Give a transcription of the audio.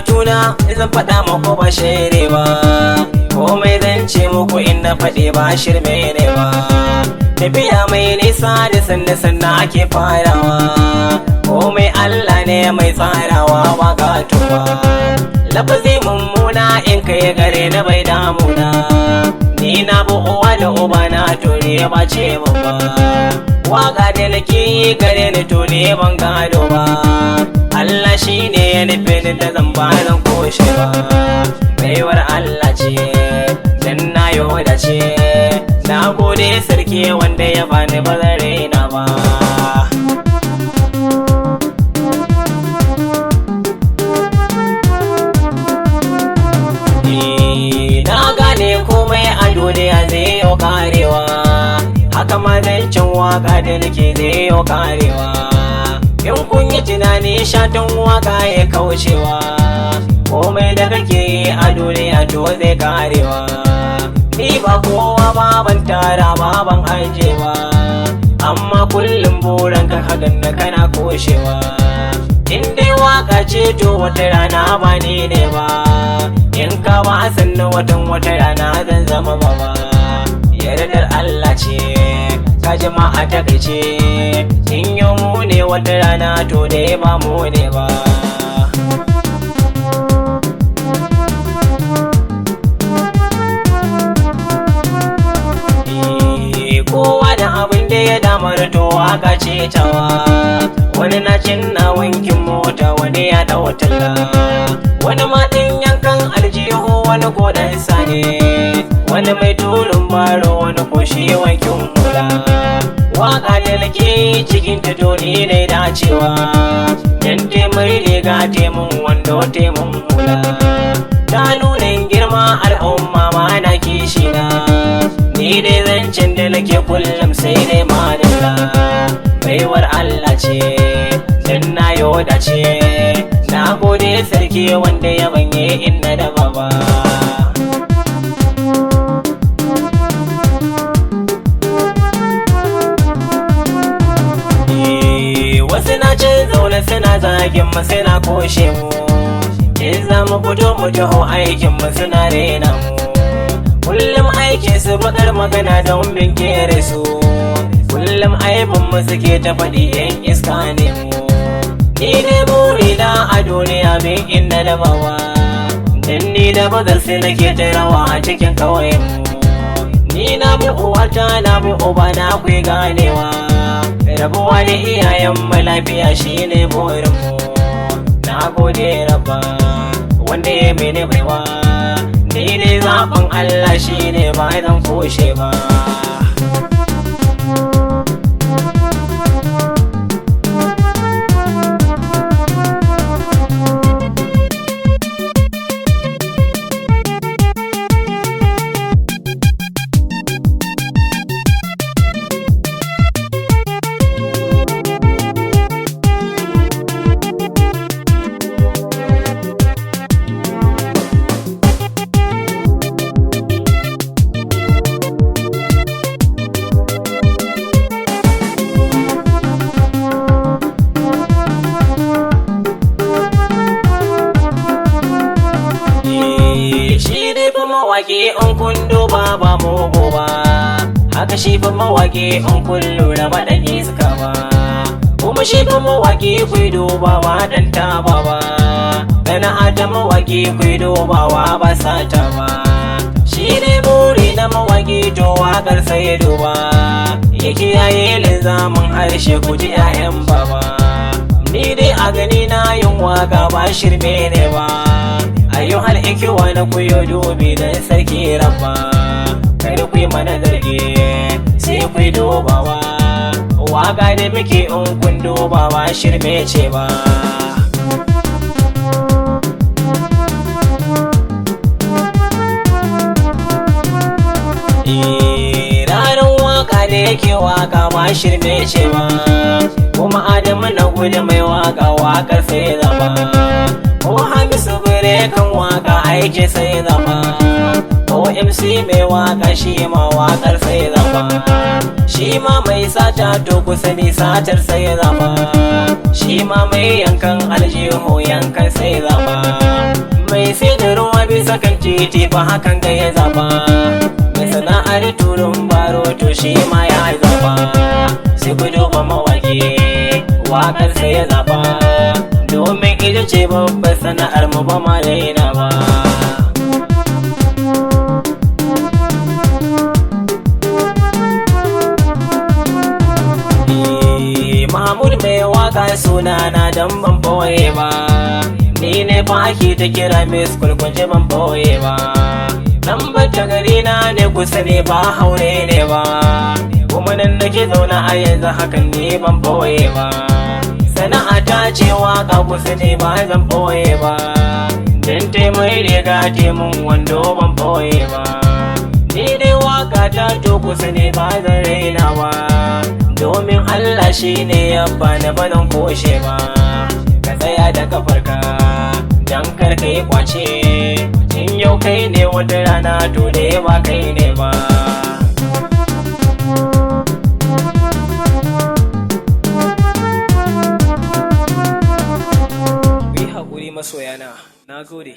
batuna zan faɗa muku ba shere ba, komai zan ce muku in na faɗi ba shirme ne ba. Tafiya mai nisa da sanna ake farawa, komai Allah ne mai tsarawa ba gato ba. Lafazi mummuna in kai gare na bai damuna, ni na bu uwa da uba na to ne ba ce mu ba. Waka da nake yi gare ni to ne ban gado ba, Allah shi ne ya nufi ni da zan ba zan koshe ba. Baiwar Allah ce dan na da ce, na gode sarki wanda ya bani ba zan raina ba. Na gane komai a duniya zai yau karewa, haka ma zancen waka da nake zai yau karewa. In kun yi tunani shatan waka ya kaucewa, komai da kake yi a duniya to zai karewa. Ni ba kowa ba ban tara ba ban aje ba, amma kullum buran ka hakan na kana koshewa. In dai waka ce to wata rana ba ni ne ba, in ka ba sannan wata rana zan zama baba. Yardar Allah ce ka jama'a ta kace, in yi mu ne wata rana to dai ba mu ne ba. Kowa da abin da ya damar to waka ce tawa, wani na cin na wankin mota wani ya dawo talla, wani ma ɗin yankan aljihu wani kodan sane, wani mai tulun baro wani ko shi wankin hula. Waka da nake cikin ta doni ne dacewa, dan taimai riga taimun wando taimun hula. Ta nunin girma al'umma ma na kishina, ni dai zancen da nake kullum sai dai madalla. Baiwar Allah ce dan na da ce, na gode sarki wanda ya banye inna da baba. Wasu na ce zaune suna zagin mu suna koshe mu, in za mu fito mu taho aikin mu suna rena mu. Kullum aikin su bakar magana don bin kere su, kullum aibin mu suke ta faɗi yan iska ne mu. Ni ne burina a duniya bin inda da bawa, dan ni da bazar sai nake ta rawa a cikin kauyen mu. Ni na bi uwata na bi uba na kai ganewa, rabuwa da iyayen mu lafiya shine burin mu. Na gode rabba wanda ya mini baiwa, ni ne zaɓin Allah shine ba zan koshe ba. Mawaki in kun duba ba mugu ba, haka shi fa mawaki in kun lura ba dan iska ba, kuma shi fa mawaki ku duba ba dan taba ba, kana adam mawaki ku dubawa ba sata ba. Shi ne buri na mawaki to wakar sai ya duba, ya kiyaye linzamin harshe ku ji 'ya'yan baba. Ni dai a gani na yin waka ba shirme ne ba, ayyuhal ikiwa na kuyo dubi dan sarki rabba. Kar ku yi mana zargi sai ku yi dubawa, waka da muke in kun duba ba shirme ce ba. Ranar waka da yake waka ba shirme ce ba, kuma Adamu na gudu mai waka wakar sai zama, ko Hamisu bare kan waka aiki sai zama OMC mai waka shi ma wakar sai zama shi ma mai sata to kusa ne satar sai zama shi ma mai yankan aljihu yankan sai zama mai sai da ruwa bisa kan titi fa hakan ga ya zaba mai sana'ar turun baro to shi ma ya zaba sai ku duba mawaki wakar sai ya zaba domin ita ce babbar sana'ar mu ba ma daina ba. Mahmud mai waka sunana dan ban boye ba ni ne fa ake ta kira miss kulkunje ban boye ba dan bata gari na ne kusa ne ba haure ne ba kuma nan nake zauna a yanzu hakan ne ban boye ba sana'a ta ce waka kusa ne ba zan boye ba dan taimai riga taimun wando ban boye ba ni dai waka ta to kusa ne ba zan raina ba domin Allah shi ne ya bani banan koshe ba ka tsaya da kafarka dan karka yi kwace in yau kai ne wata rana to da ba kai ne ba. Bi haƙuri masoyana, na gode.